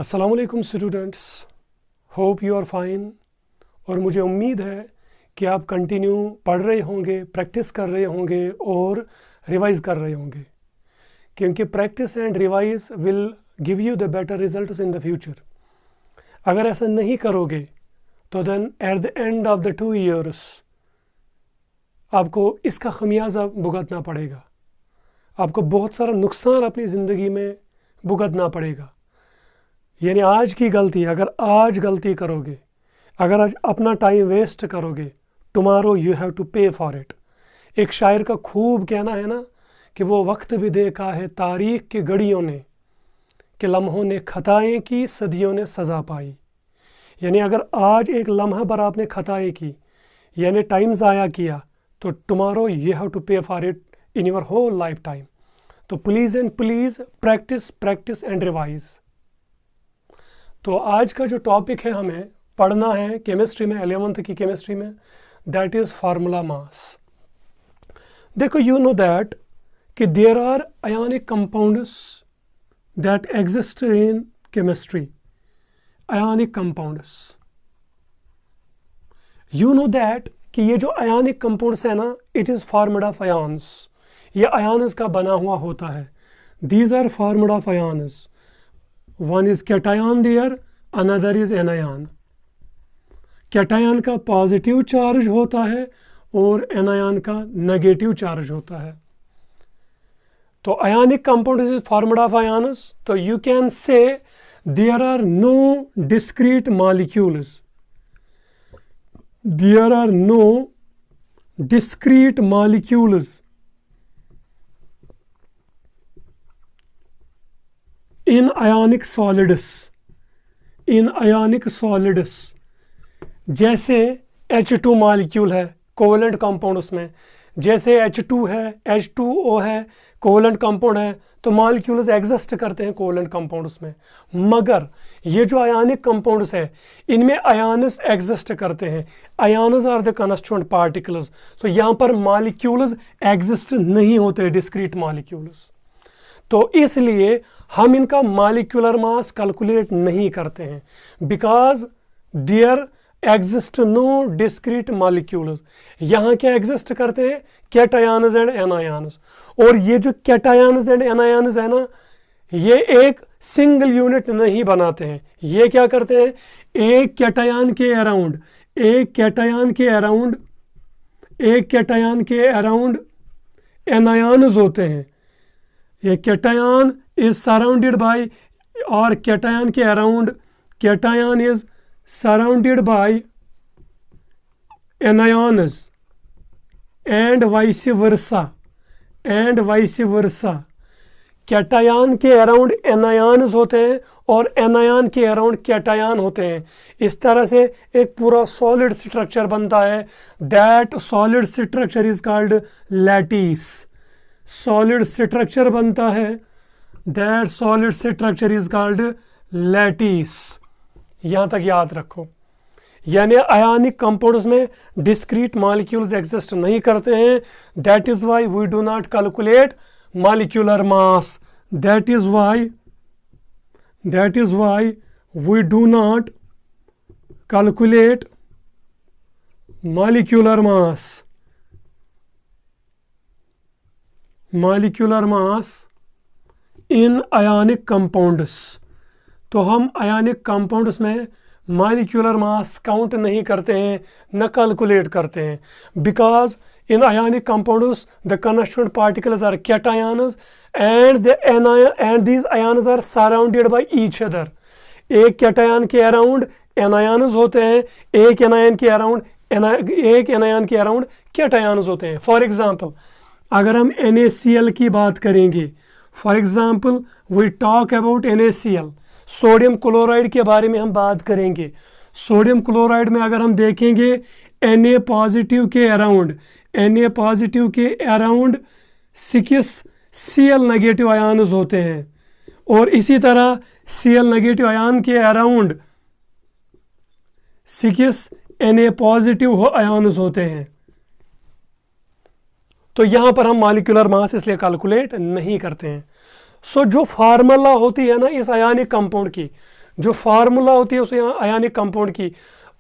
अस्सलामुअलैकुम students, hope you are fine. और मुझे उम्मीद है कि आप कंटिन्यू पढ़ रहे होंगे, प्रैक्टिस कर रहे होंगे और रिवाइज़ कर रहे होंगे, क्योंकि practice and revise will give you the better results in the future. अगर ऐसा नहीं करोगे तो then at the end of the 2 years आपको इसका खमियाजा भुगतना पड़ेगा। आपको बहुत सारा नुकसान अपनी ज़िंदगी में भुगतना पड़ेगा। यानी आज की गलती, अगर आज गलती करोगे, अगर आज अपना टाइम वेस्ट करोगे, tomorrow you have to pay for it. एक शायर का खूब कहना है ना कि वो वक्त भी देखा है तारीख की घड़ियों ने, कि लम्हों ने खताएं की, सदियों ने सज़ा पाई। यानी अगर आज एक लम्हा पर आपने खताएं की, यानी टाइम ज़ाया किया, तो tomorrow you have to pay for it in your whole life time. तो please and please practice and revise. तो आज का जो टॉपिक है हमें पढ़ना है केमिस्ट्री में, 11th की केमिस्ट्री में, दैट इज़ फार्मूला मास। देखो, यू नो दैट कि there are ionic compounds that exist in chemistry. Ionic compounds, you know that कि ये जो आयोनिक कंपाउंड्स है ना, it is formed of ions. ये आयन्स का बना हुआ होता है। These are formed of ions. One is cation there, another is anion. Cation का पॉजिटिव चार्ज होता है और एनायन का नेगेटिव चार्ज होता है। तो ionic compound is formed of ions. तो you can say there are no discrete molecules. There are no discrete molecules in ionic solids। in ionic solids जैसे H2 मॉलिक्यूल है कोवेलेंट कंपाउंड, उसमें जैसे H2 है, H2O है, covalent compound है, तो molecules exist करते हैं कोवेलेंट कंपाउंड्स में। मगर ये जो आयोनिक कंपाउंड्स है, इनमें आयन्स एग्जिस्ट करते हैं। Ions are the constituent particles. तो यहाँ पर मॉलिक्यूल्स एग्जिस्ट नहीं होते, डिस्क्रीट मॉलिक्यूल्स। तो इसलिए हम इनका मॉलिक्यूलर मास कैलकुलेट नहीं करते हैं, because there exist no discrete molecules. यहाँ क्या एग्जिस्ट करते हैं? Cations and anions. और ये जो कैटायन्स एंड एनायन्स है ना, ये एक सिंगल यूनिट नहीं बनाते हैं। ये क्या करते हैं? एक कैटायन के अराउंड, एक कैटायन के अराउंड एनायन्स होते हैं। ये कैटायन इज सराउंडेड बाय, और कैटायन के around cation is surrounded by anions and vice versa, cation के अराउंड एनायन्स होते हैं और एनायन के अराउंड कैटायन होते हैं। इस तरह से एक पूरा सॉलिड स्ट्रक्चर बनता है। That solid structure is called lattice. Solid structure बनता है, that solid structure is called lattice. यहाँ तक याद रखो। यानी आयोनिक कंपाउंड्स में डिस्क्रीट मॉलिक्यूल्स एग्जिस्ट नहीं करते हैं। That is why we do not calculate molecular mass. That is why we do not calculate molecular mass in ionic compounds. तो हम आयोनिक कंपाउंड्स में मॉलिक्यूलर मास काउंट नहीं करते हैं, न कैलकुलेट करते हैं, because in ionic compounds the constituent particles are cations and these ions are surrounded by each other. एक कैटायन के अराउंड एनायन्स होते हैं, एक एनायन के अराउंड कैटायन्स होते हैं। फॉर एग्जांपल, अगर हम NaCl की बात करेंगे, for example we talk about NaCl, sodium chloride के बारे में हम बात करेंगे। सोडियम क्लोराइड में अगर हम देखेंगे Na पॉजिटिव के अराउंड 6 Cl नेगेटिव आयन्स होते हैं, और इसी तरह Cl नेगेटिव आयन के अराउंड 6 Na पॉजिटिव आयन्स होते हैं। तो यहाँ पर हम मॉलिक्यूलर मास इसलिए कैलकुलेट नहीं करते हैं। सो जो फार्मूला होती है ना इस आयोनिक कंपाउंड की, जो फार्मूला होती है उस आयनिक कंपाउंड की,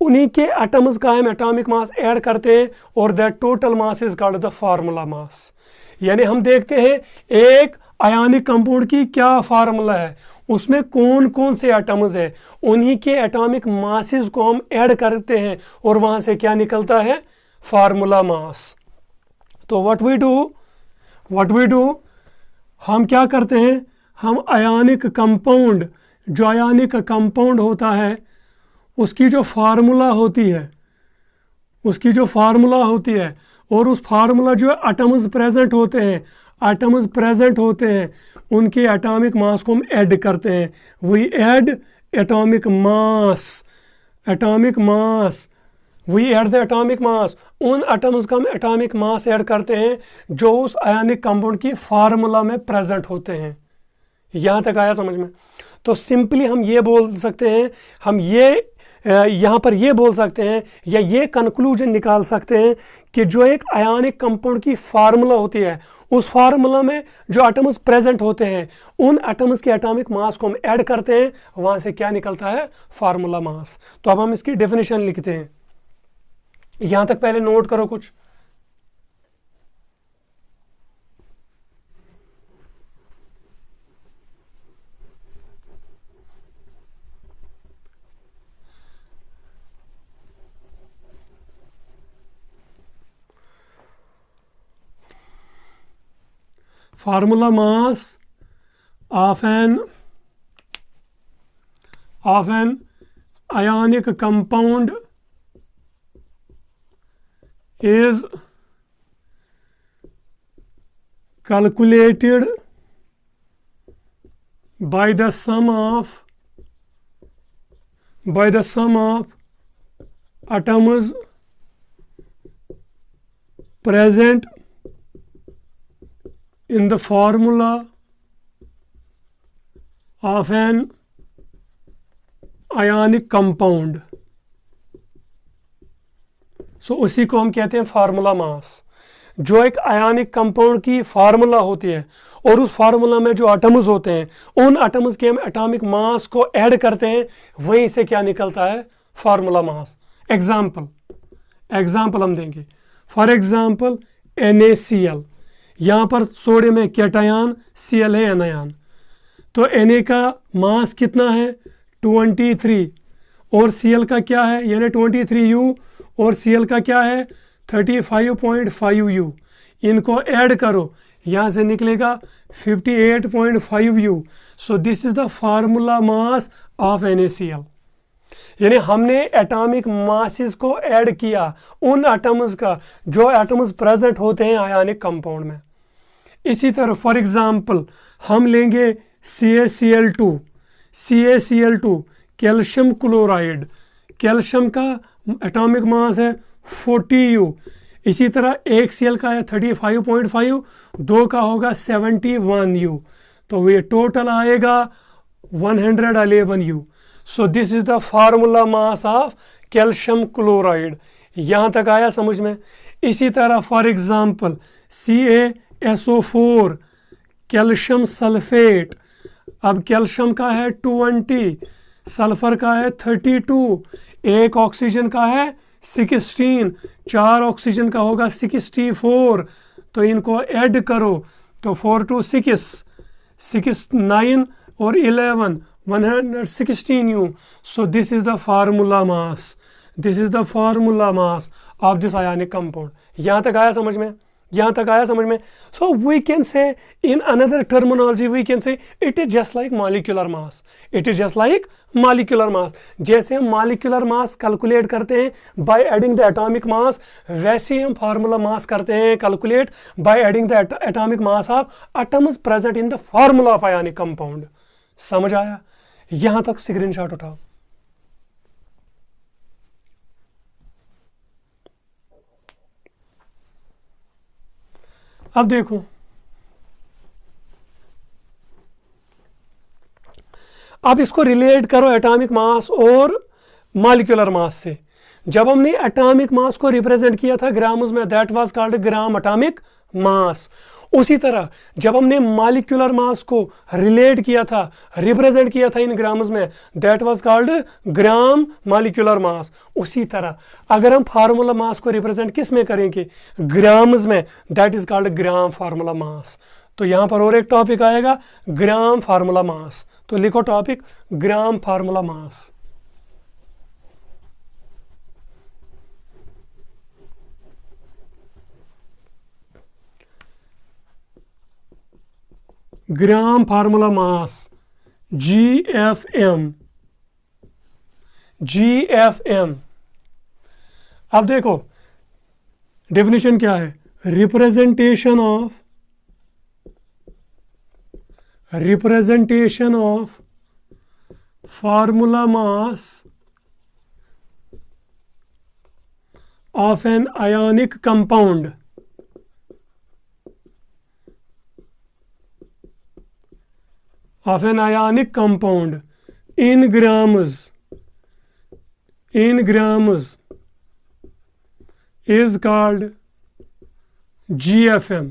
उन्हीं के एटम्स का हम एटॉमिक मास ऐड करते हैं और that total mass is called the formula mass. यानी हम देखते हैं एक आयनिक कंपाउंड की क्या फार्मूला है, उसमें कौन कौन से एटम्स है, उन्हीं के एटॉमिक मासेस को हम ऐड करते हैं और वहां से क्या निकलता है, फार्मूला मास। तो व्हाट वी डू, हम क्या करते हैं, हम आयनिक कंपाउंड, जो आयनिक कंपाउंड होता है उसकी जो फार्मूला होती है, और उस फार्मूला जो एटम्स प्रेजेंट होते हैं उनके एटॉमिक मास को हम ऐड करते हैं। वी ऐड एटॉमिक मास, उन एटम्स का हम एटॉमिक मास ऐड करते हैं जो उस आयनिक कंपाउंड की फार्मूला में प्रेजेंट होते हैं। यहाँ तक आया समझ में? तो सिंपली हम ये बोल सकते हैं, हम ये यहाँ पर ये बोल सकते हैं या ये कंक्लूजन निकाल सकते हैं कि जो एक आयनिक कंपाउंड की फार्मूला होती है, उस फार्मूला में जो एटम्स प्रेजेंट होते हैं उन एटम्स के एटॉमिक मास को हम ऐड करते हैं, वहां से क्या निकलता है, फार्मूला मास। तो अब हम इसकी डेफिनेशन लिखते हैं। यहां तक पहले नोट करो कुछ। Formula mass of an ionic compound is calculated by the sum of atoms present in the formula of an ionic compound। सो उसी को हम कहते हैं फार्मूला मास। जो एक आयनिक कंपाउंड की फार्मूला होती है और उस फार्मूला में जो एटम्स होते हैं, उन एटम्स के हम एटॉमिक मास को ऐड करते हैं, वहीं से क्या निकलता है, फार्मूला मास। एग्जाम्पल हम देंगे। फॉर एग्जाम्पल NaCl, यहाँ पर सोडियम है कैटायन, Cl है एनायन। तो Na का मास कितना है, 23, और Cl का क्या है, यानी 23U, और Cl का क्या है, 35.5U। इनको ऐड करो, यहाँ से निकलेगा 58.5U। So this is the formula mass of NaCl। यानी हमने एटॉमिक मासेस को ऐड किया उन एटम्स का जो एटम्स प्रेजेंट होते हैं आयनिक कंपाउंड में। इसी तरह फॉर एग्जांपल हम लेंगे CaCl2 कैल्शियम क्लोराइड। कैल्शियम का एटॉमिक मास है 40U। इसी तरह एक Cl का है 35.5, दो का होगा 71U, तो ये टोटल आएगा 111U। So this is the formula mass of calcium chloride. यहाँ तक आया समझ में? इसी तरह for example CaSO4 calcium sulphate. अब कैल्शियम का है 20, सल्फर का है 32, एक ऑक्सीजन का है 16, 4 ऑक्सीजन का होगा 64। तो इनको ऐड करो तो 4 to 6 9 और 11 116U। So this is the formula mass of this ionic compound. यहाँ तक आया समझ में? So we can say in another terminology we can say it is just like molecular mass. जैसे हम मॉलिक्यूलर मास कैलकुलेट करते हैं by adding the atomic mass, वैसे हम फार्मूला मास करते हैं calculate by adding the atomic mass of atoms present in the formula of ionic compound. समझ आया? यहां तक स्क्रीनशॉट उठाओ। अब देखो, अब इसको रिलेट करो एटॉमिक मास और मॉलिक्यूलर मास से। जब हमने एटॉमिक मास को रिप्रेजेंट किया था ग्राम्स में, that was called gram atomic मास। उसी तरह जब हमने मॉलिक्यूलर मास को रिलेट किया था, रिप्रेजेंट किया था इन ग्राम्स में, that was called gram molecular मास। उसी तरह अगर हम फार्मूला मास को रिप्रेजेंट किस में करेंगे, ग्राम्स में, that is called gram formula mass. तो यहां पर और एक टॉपिक आएगा, ग्राम फार्मूला मास। तो लिखो topic, gram formula mass. Gram formula mass, GFM। GFM। अब देखो डेफिनेशन क्या है, representation of formula mass of an ionic compound in grams is called GFM,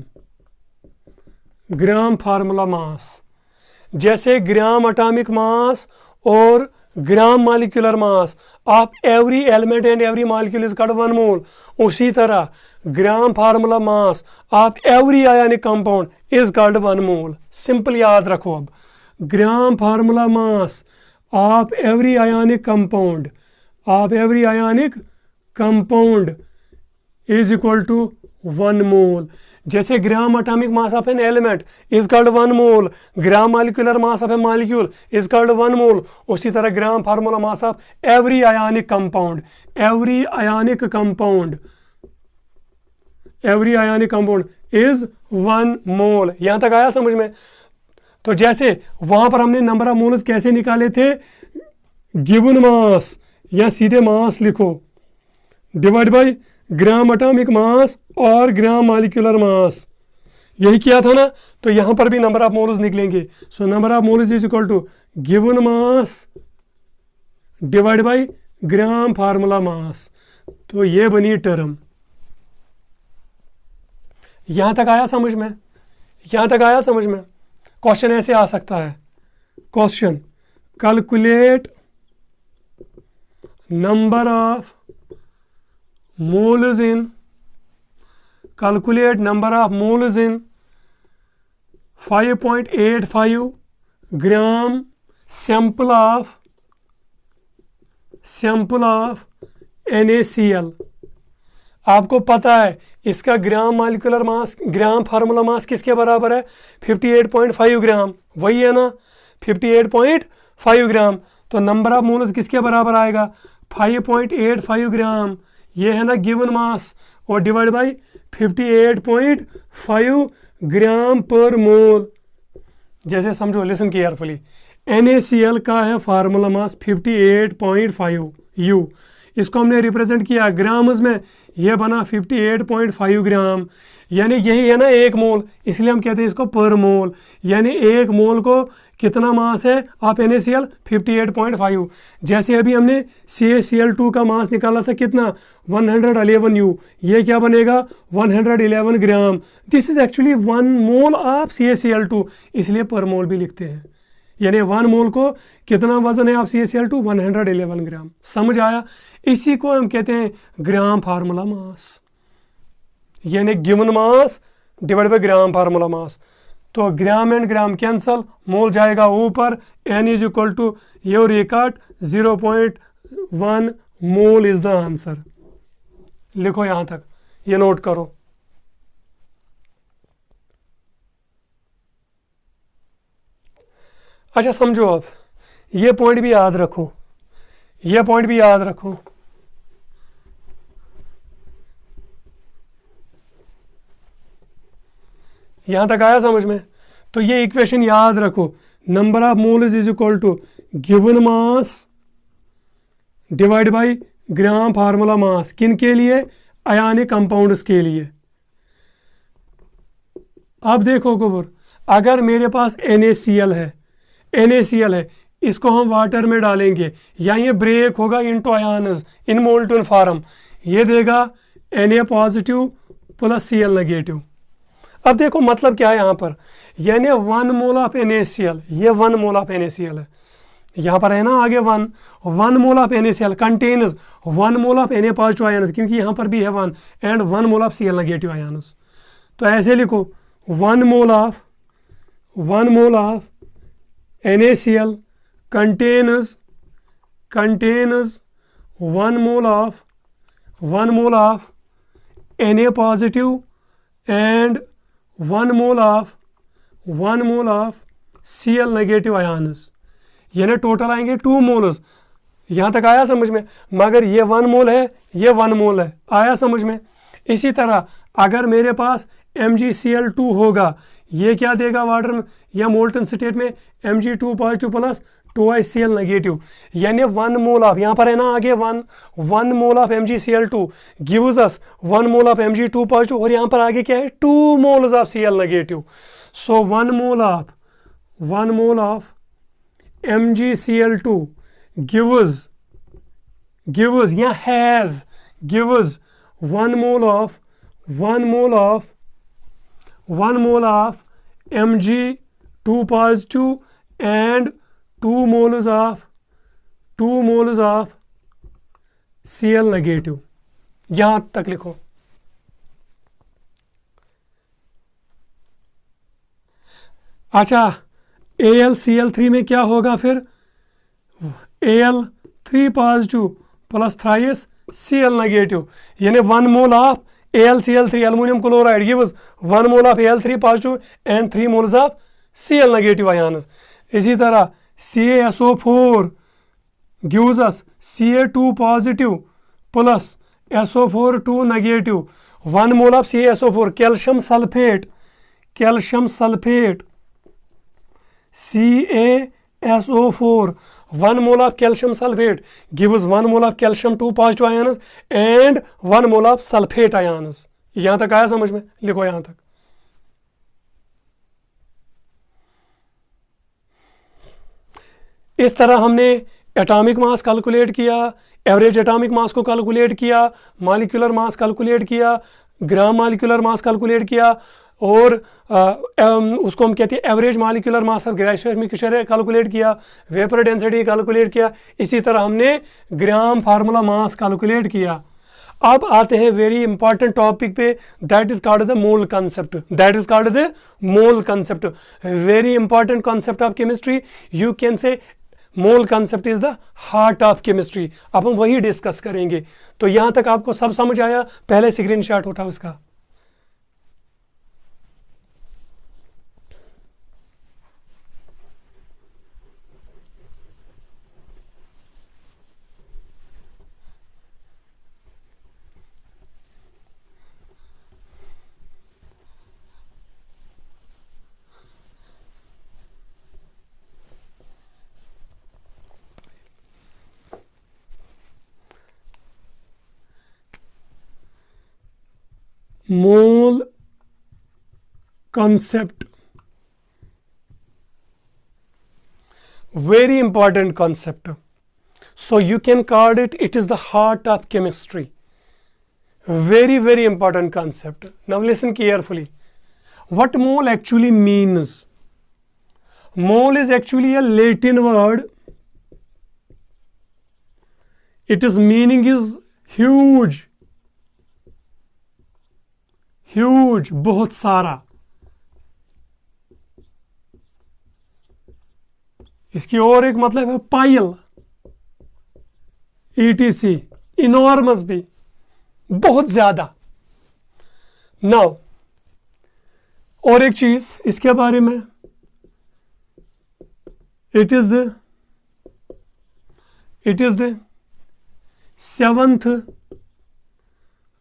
gram formula mass. जैसे ग्राम एटॉमिक मास और gram molecular mass of every element and every molecule is called 1 mole, उसी तरह gram formula mass of every ionic compound is called 1 mole. Simple याद रखो, अब ग्राम formula mass of every ionic compound is equal to 1 mole. जैसे gram atomic mass of an element is called 1 mole, gram molecular mass of a molecule is called 1 mole, उसी तरह gram formula mass of every ionic compound is 1 mole. यहां तक आया समझ में? तो जैसे वहां पर हमने नंबर ऑफ मोल्स कैसे निकाले थे, गिवन मास या सीधे मास लिखो divide by gram atomic mass और ग्राम मॉलिक्यूलर मास, यही किया था ना। तो यहां पर भी नंबर ऑफ मोल्स निकलेंगे। So number of moles is equal to given mass divide by gram formula mass. तो ये बनी टर्म। यहां तक आया समझ में? क्वेश्चन ऐसे आ सकता है, question calculate number of moles in 5.85 gram sample of NaCl। आपको पता है इसका ग्राम मॉलिक्यूलर मास, ग्राम फार्मूला मास किसके बराबर है, 58.5 ग्राम, वही है ना, 58.5 ग्राम। तो नंबर ऑफ मोल्स किसके बराबर आएगा, 5.85 ग्राम, ये है ना गिवन मास, और डिवाइड बाय 58.5 ग्राम पर मोल। जैसे समझो, लिसन केयरफुली, NaCl का है फार्मूला मास 58.5 U, इसको हमने रिप्रेजेंट किया ग्राम्स में, यह बना 58.5 ग्राम, यानी यही है ना 1 मोल, इसलिए हम कहते हैं इसको पर मोल। यानी 1 मोल को कितना मास है ऑफ NaCl, 58.5। जैसे अभी हमने CaCl2 का मास निकाला था कितना, 111 U, ये क्या बनेगा 111 ग्राम। This is actually 1 mole of CaCl2, इसलिए पर मोल भी लिखते हैं। यानी 1 मोल को कितना वजन है ऑफ CaCl2, 111 ग्राम। समझ आया? इसी को हम कहते हैं ग्राम फार्मूला मास, यानी given mass divide by gram formula mass. तो gram and gram cancel, mole जाएगा ऊपर, N is equal to your record 0.1 mole is the answer. लिखो यहां तक, ये नोट करो। अच्छा समझो, अब ये पॉइंट भी याद रखो, यहां तक आया समझ में? तो ये इक्वेशन याद रखो, number of moles is equal to given mass divide by gram formula mass. किन के लिए? आयोनिक कंपाउंड्स के लिए। अब देखो कबूर, अगर मेरे पास NaCl है, इसको हम वाटर में डालेंगे या ये ब्रेक होगा into ions in molten form, ये देगा Na positive plus Cl negative. अब देखो मतलब क्या है यहाँ पर, यानी 1 मोल ऑफ NaCl, ये 1 मोल ऑफ NaCl है, यहाँ पर है ना आगे 1 mole of NaCl contains 1 mole of Na positive ions, क्योंकि यहाँ पर भी है 1, and 1 mole of Cl negative ions. तो ऐसे लिखो 1 mole of NaCl contains 1 mole of Na positive and 1 mole of Cl negative ions, यानी टोटल आएंगे 2 मोल्स। यहाँ तक आया समझ में? मगर ये 1 मोल है, ये 1 मोल है, आया समझ में? इसी तरह अगर मेरे पास MgCl2 होगा, ये क्या देगा वाटर में या मोल्टन स्टेट में, Mg2 positive plus 2HCl negative, यानी 1 मोल ऑफ, यहाँ पर है ना आगे 1 mole of MgCl2 gives us 1 mole of Mg2 positive, और यहाँ पर आगे क्या है 2 moles of Cl negative. So 1 mole of MgCl2 gives या gives 1 mole of Mg2 positive and 2 moles of Cl negative. यहां तक लिखो। अच्छा, AlCl3 में क्या होगा फिर? Al3 positive plus thrice Cl negative, यानी 1 mole of AlCl3 aluminium chloride gives 1 mole of Al3 positive and 3 moles of Cl negative ions. इसी तरह CaSO4 gives us Ca2 positive plus SO4 negative, 1 mole of CaSO4 calcium sulphate CaSO4 1 mole of calcium sulphate gives 1 mole of calcium 2 positive ions and 1 mole of sulphate ions. यहां तक आया समझ में? लिखो यहां तक। इस तरह हमने एटॉमिक मास कैलकुलेट किया, एवरेज एटॉमिक मास को कैलकुलेट किया, मॉलिक्यूलर मास कैलकुलेट किया, ग्राम मॉलिक्यूलर मास कैलकुलेट किया, और उसको हम कहते हैं average molecular mass of gaseous mixture calculate किया, वेपर डेंसिटी कैलकुलेट किया। इसी तरह हमने ग्राम फार्मूला मास कैलकुलेट किया। अब आते हैं वेरी इंपॉर्टेंट टॉपिक पे, that is called the mole concept. Very important concept of chemistry, you can से मोल concept is the heart of chemistry. अब हम वही डिस्कस करेंगे। तो यहां तक आपको सब समझ आया? पहले स्क्रीनशॉट उठाओ उसका। Mole concept, very important concept. So you can call it, it is the heart of chemistry. Very, very important concept. Now listen carefully. What mole actually means? Mole is actually a Latin word. Its meaning is huge. Huge, बहुत सारा। इसकी और एक मतलब है pile, ETC, enormous भी, बहुत ज्यादा। नाउ और एक चीज इसके बारे में, it is the 7th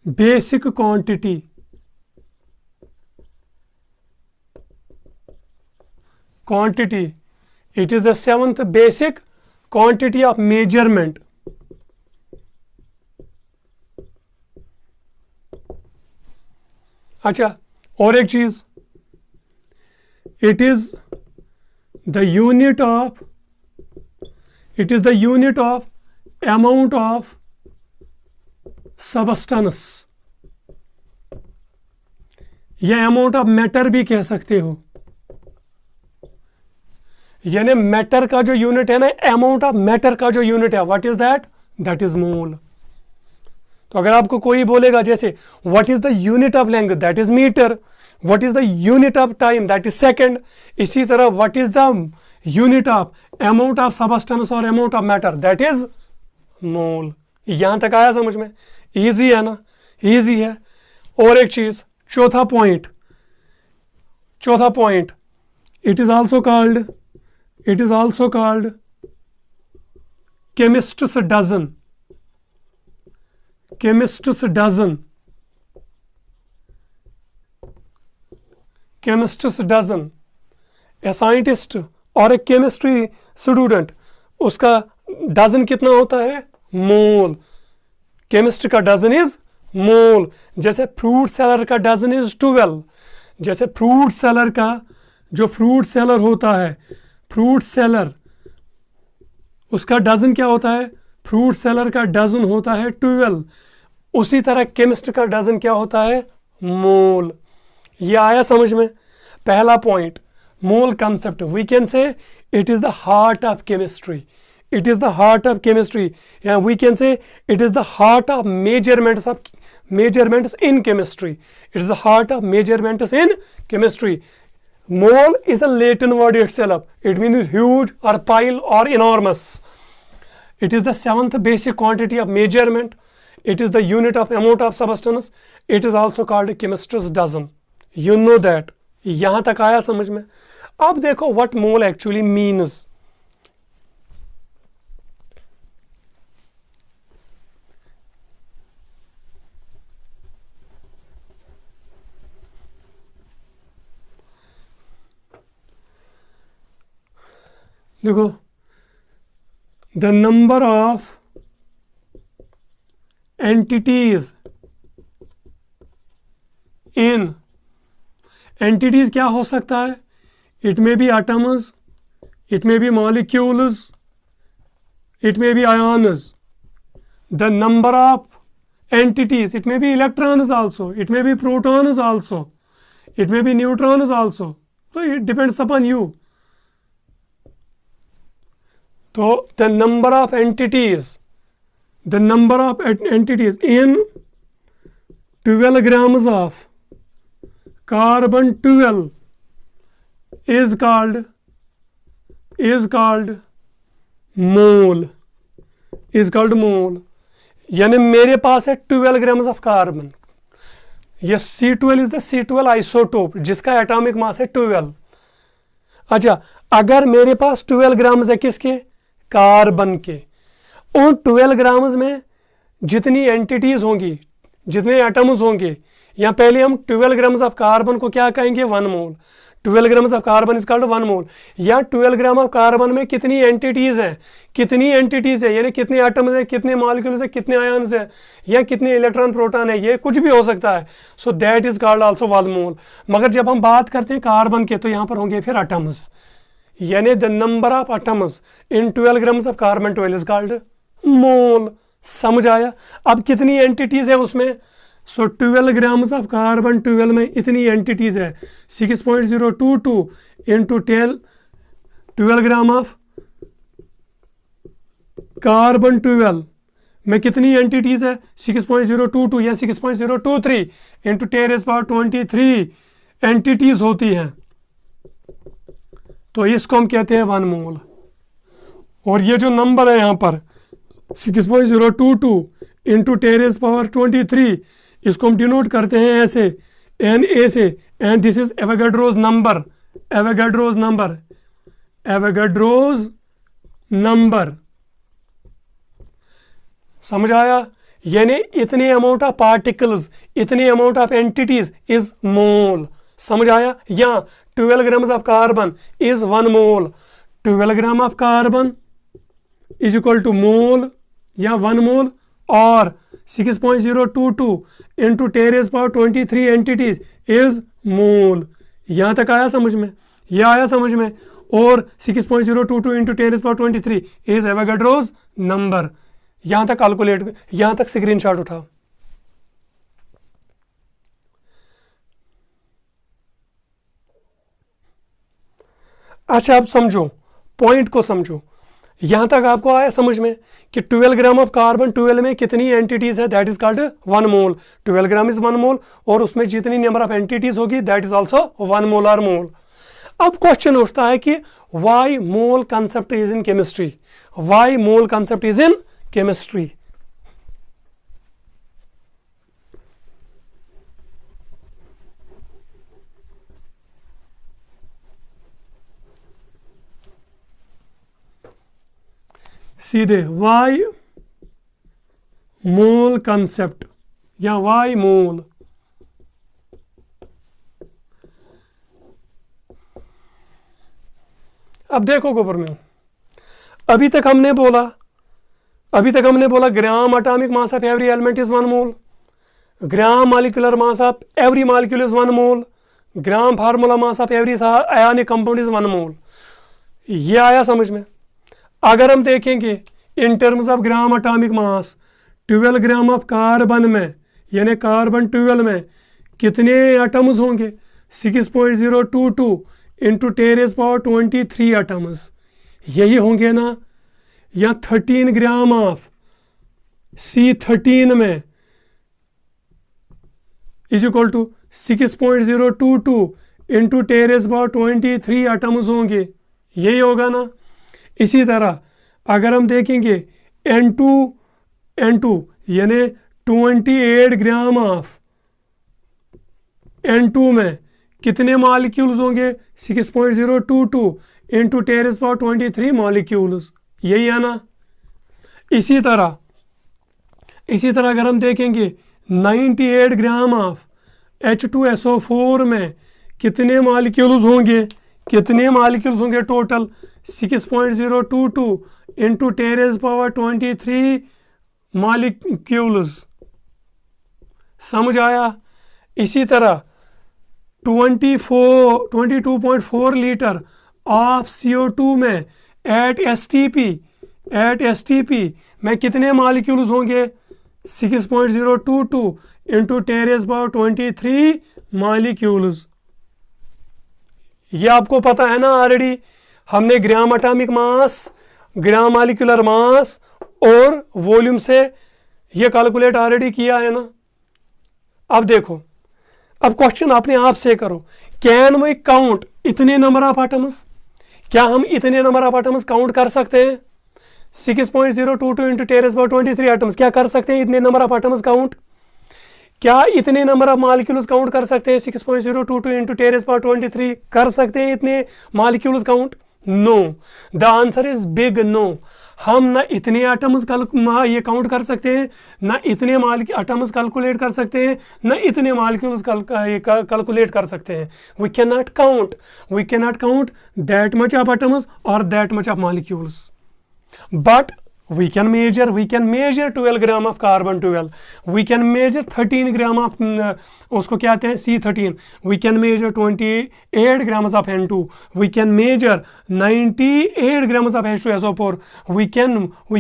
basic quantity. It is the 7th basic quantity of measurement. अच्छा, और एक चीज, it is the unit of amount of substance, या अमाउंट ऑफ मैटर भी कह सकते हो, यानी मैटर का जो यूनिट है ना, अमाउंट ऑफ मैटर का जो यूनिट है, what is that? That is mole. तो अगर आपको कोई बोलेगा जैसे what is the unit of language, that is metre, what is the unit of time, that is second, इसी तरह what is the unit of amount of substance और amount of matter, that is mole. यहां तक आया समझ में? Easy है ना, इजी है। और एक चीज, चौथा point, it is also called chemist's dozen, a scientist और एक केमिस्ट्री स्टूडेंट, उसका डजन कितना होता है? मोल। केमिस्ट का डजन इज मोल। जैसे फ्रूट सेलर का डजन इज 12, जैसे फ्रूट सेलर का जो फ्रूट सेलर होता है, फ्रूट सेलर, उसका डजन क्या होता है? फ्रूट सेलर का डजन होता है 12। उसी तरह केमिस्ट का डजन क्या होता है? मोल। ये आया समझ में? पहला point, mole concept, we can say it is the heart of chemistry, it is the heart of chemistry, and we can say it is the heart of measurements in chemistry. It is the heart of measurements in chemistry. Mole is a Latin word itself. It means huge or pile or enormous. It is the 7th basic quantity of measurement. It is the unit of amount of substance. It is also called a chemist's dozen. You know that. यहाँ तक आया समझ में? अब देखो what mole actually means. देखो, the number of entities in, entities क्या हो सकता है? It may be atoms, it may be molecules, it may be ions. The number of entities, it may be electrons also, it may be protons also, it may be neutrons also, so it depends upon you. So the number of entities in 12 grams of carbon 12 is called mole, यानी मेरे पास है 12 grams of carbon. ये C12 is the C12 isotope जिसका atomic mass है 12। अच्छा, अगर मेरे पास 12 grams है किसके? कार्बन के। उन 12 ग्राम्स में जितनी एंटिटीज होंगी, जितने एटम्स होंगे, या पहले हम 12 ग्राम्स ऑफ कार्बन को क्या कहेंगे? 1 mole. 12 grams of carbon is called 1 मोल। या 12 ग्राम ऑफ कार्बन में कितनी एंटिटीज हैं? यानी कितने एटम्स हैं, कितने मॉलिक्यूल्स हैं, कितने आयन्स हैं, या कितने इलेक्ट्रॉन प्रोटॉन है, ये कुछ भी हो सकता है। So that is called also 1 मोल। मगर जब हम बात करते हैं कार्बन के, तो यहाँ पर होंगे फिर एटम्स, यानी the number of atoms in 12 grams of carbon 12 is called mole. समझ आया? अब कितनी एंटिटीज है उसमें? सो 12 ग्राम्स ऑफ कार्बन 12 में इतनी एंटिटीज है, 6.022 इंटू 12 ग्राम ऑफ कार्बन 12 में कितनी एंटिटीज है? 6.022 या 6.023 इंटू 10⁻23 एंटिटीज होती हैं। तो इसको हम कहते हैं 1 मोल। और ये जो नंबर है यहाँ पर 6.022 इंटू 10⁻23, इसको हम डिनोट करते हैं ऐसे, Na से, and this is Avogadro's number. समझ आया? यानी इतने अमाउंट ऑफ पार्टिकल्स, इतने amount of entities is mole. समझ आया? यहाँ 12 grams of carbon is 1 mole. 12 gram of carbon is equal to mole या 1 मोल, और 6.022 इंटू 10⁻23 एंटिटीज इज मोल। यहाँ तक आया समझ में? यह आया समझ में? और 6.022 इंटू 10⁻23 इज एवोगाड्रोज नंबर। यहाँ तक कैलकुलेट, यहाँ तक स्क्रीनशॉट उठाओ। अच्छा अब समझो, पॉइंट को समझो, यहां तक आपको आया समझ में कि 12 ग्राम ऑफ कार्बन 12 में कितनी एंटिटीज है, that is called 1 mole. 12 gram is 1 mole, और उसमें जितनी नंबर ऑफ एंटिटीज होगी that is also 1 molar mole. अब क्वेश्चन उठता है कि why mole concept is in chemistry, why mole concept is in chemistry. सीधे वाई मोल कंसेप्ट या वाई मोल। अब देखो गोपरमैन, अभी तक हमने बोला gram atomic mass of every element is 1 mole, gram molecular mass of every molecule is 1 mole, gram formula mass of every ionic compound is 1 मोल। ये आया समझ में। अगर हम देखेंगे in terms of gram atomic mass, 12 gram of carbon में, यानी carbon 12 में कितने एटम्स होंगे, 6.022 इंटू 10⁻23 एटम्स, यही होंगे ना। या 13 ग्राम ऑफ C13 में is equal to 6.022 into 10⁻23 atoms होंगे, यही होगा ना। इसी तरह अगर हम देखेंगे N2 यानी 28 ग्राम ऑफ N2 में कितने मॉलिक्यूल्स होंगे, 6.022 इंटू 10⁻23 मॉलिक्यूल्स, यही है ना। इसी तरह अगर हम देखेंगे 98 ग्राम ऑफ H2SO4 में कितने मॉलिक्यूल्स होंगे टोटल, 6.022 इंटू 10⁻23 मॉलिक्यूल्स, समझ आया। इसी तरह 22.4 लीटर ऑफ CO2 में एट STP में कितने मॉलिक्यूल्स होंगे, 6.022 इंटू 10⁻23 मॉलिक्यूल्स। ये आपको पता है ना ऑलरेडी, हमने ग्राम एटॉमिक मास, ग्राम मॉलिक्यूलर मास और वॉल्यूम से ये कैलकुलेट ऑलरेडी किया है ना। अब देखो, अब क्वेश्चन अपने आप से करो, कैन वी काउंट इतने नंबर ऑफ एटम्स, क्या हम इतने नंबर ऑफ एटम्स काउंट कर सकते हैं, 6.022 इंटू 10⁻23 एटम्स, क्या कर सकते हैं इतने नंबर ऑफ एटम्स काउंट, क्या इतने नंबर ऑफ मॉलिक्यूल्स काउंट कर सकते हैं, 6.022 इंटू 10⁻23 कर सकते हैं इतने molecules count, no, the answer is big no. हम ना इतने एटम्स ये काउंट कर सकते हैं, ना इतने एटम्स कैलकुलेट कर सकते हैं, ना इतने मॉलिक्यूल्स कैलकुलेट कर सकते हैं। We can not count that much of atoms और that much of molecules, but we can measure 12 gram of carbon 12, we can measure 13 gram of उसको क्या कहते हैं C13, we can measure 28 grams of N2, we can measure 98 grams of H2SO4, we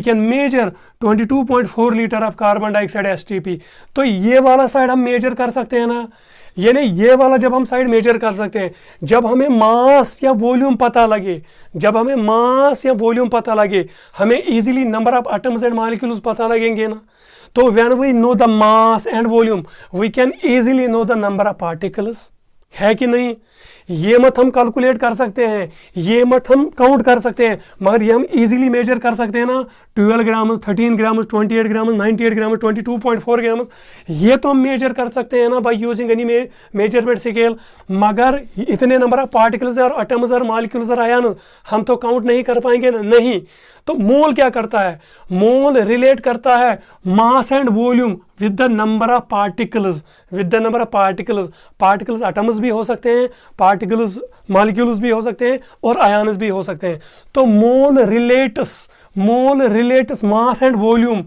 can measure 22.4 litre of carbon dioxide STP। तो ये वाला side हम major कर सकते हैं ना, यानी ये वाला जब हम साइड मेजर कर सकते हैं, जब हमें मास या वॉल्यूम पता लगे, हमें easily number of atoms and molecules पता लगेंगे ना। तो when we know the mass and volume we can easily know the number of particles, है कि नहीं। ये मत हम कैलकुलेट कर सकते हैं, ये मत हम काउंट कर सकते हैं, मगर ये हम इजीली मेजर कर सकते हैं ना। 12 ग्राम, 13 ग्राम, 28 ग्राम, 98 ग्राम, 22.4 ग्राम, ये तो हम मेजर कर सकते हैं ना by using any measurement scale. मगर इतने नंबर ऑफ पार्टिकल्स और एटम्स और मॉलिक्यूल्स और आयन्स हम तो काउंट नहीं कर पाएंगे ना, नहीं। तो मोल क्या करता है, मोल रिलेट करता है मास and volume with the number of particles, particles atoms भी हो सकते हैं, पार्टिकल्स मॉलिक्यूल्स भी हो सकते हैं और आयन्स भी हो सकते हैं। तो mole relates mass and volume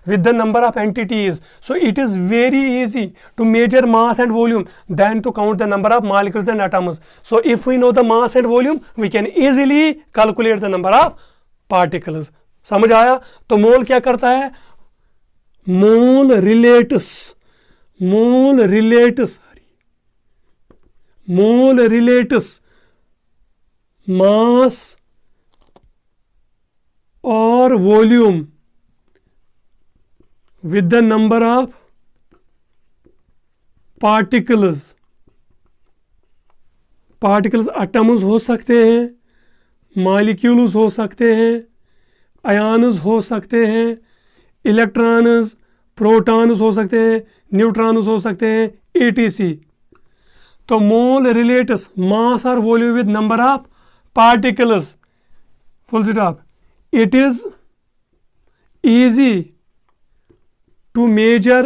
with the number of entities. So it is very easy to measure mass and volume than to count the number of molecules and atoms. So if we know the mass and volume, we can easily calculate the number of particles. समझ आया। तो मोल क्या करता है, मोल relates मोल relates मास और volume with the number of particles. Particles atoms हो सकते हैं, मॉलिक्यूल्स हो सकते हैं, आयन्स हो सकते हैं, इलेक्ट्रॉन्स, प्रोटॉन्स हो सकते हैं, न्यूट्रॉन्स हो सकते हैं, etc. तो मोल रिलेट्स मास और volume with number of particles, full stop. It is easy to measure,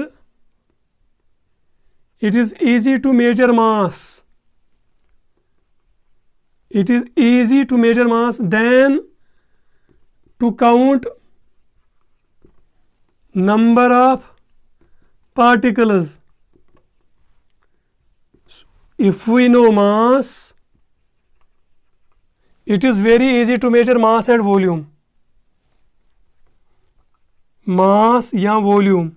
it is easy to measure mass, it is easy to measure mass than to count number of particles. If we know mass, it is very easy to measure mass and volume. Mass या volume,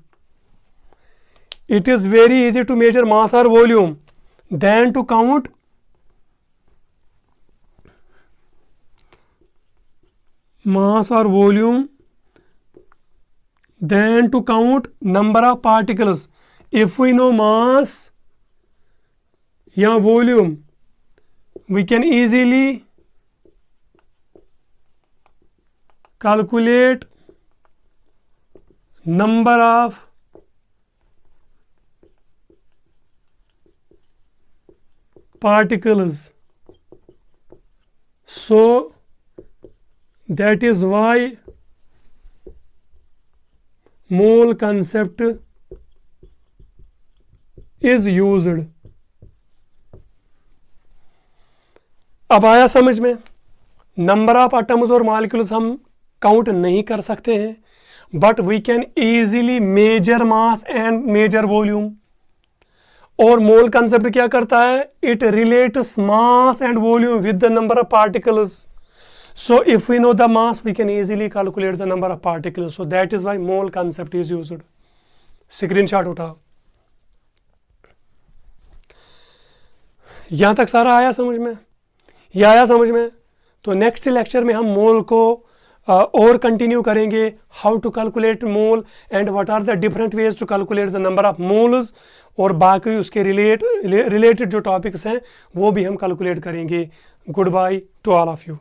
it is very easy to measure mass or volume than to count mass or volume than to count number of particles. If we know mass या volume, we can easily calculate number of particles. So that is why mole concept is used. अब आया समझ में. Number of atoms और molecules हम count नहीं कर सकते हैं, but we can easily measure mass and measure volume. और मोल कंसेप्ट क्या करता है? It relates mass and volume with the number of particles. So if we know the mass, we can easily calculate the number of particles. So that is why mole concept is used. Screenshot उठाओ. यहाँ तक सारा आया समझ में? यह आया समझ में? तो नेक्स्ट लेक्चर में हम मोल को और कंटिन्यू करेंगे. How to calculate mole and what are the different ways to calculate the number of moles, और बाकी उसके रिलेटेड जो टॉपिक्स हैं वो भी हम कैलकुलेट करेंगे. Good by two all of you.